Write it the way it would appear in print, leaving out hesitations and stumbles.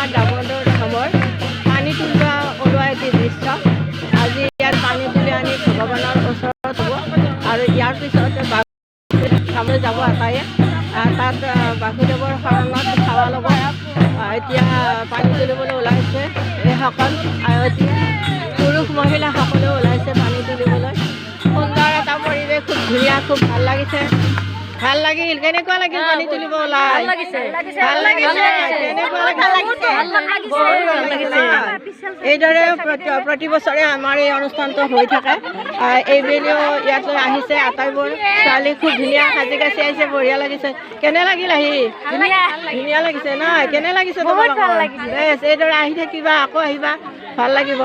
আমাৰ দামোদৰ ধামৰ পানী তুলিবা ওলোৱা এটি দৃশ্য। আজি ইয়াত পানী তুলি আনি ভগৱানৰ ওচৰত হ'ব আৰু ইয়াৰ পিছত বাসুদেৱ যাব আটায়ে তাত বাসুদেৱৰ শৰণত সেৱা ল'ব। এতিয়া পানী তুলিবলৈ ওলাইছে এইসকল আয়তী পুৰুষ মহিলা সকলেও ওলাইছে পানী তুলিবলৈ। সুন্দৰ এটা পৰিৱেশ, খুব ধুনীয়া, খুব ভাল লাগিছে। ভাল লাগিল। কেনেকুৱা লাগিল পানী তুলিব ওলাই? ভাল লাগিছে। কেনেকুৱা লাগিছে? এইদৰে প্ৰতি বছৰে আমাৰ এই অনুষ্ঠানটো হৈ থাকে। এইবেলিও ইয়ালৈ আহিছে আটাইবোৰ ছোৱালী, খুব ধুনীয়া সাজি কাচি আহিছে, বঢ়িয়া লাগিছে। কেনে লাগিল আহি? ধুনীয়া লাগিছে ন? কেনে লাগিছে তোমালোকৰ? বেছ, এইদৰে আহি থাকিবা, আকৌ আহিবা, ভাল লাগিব।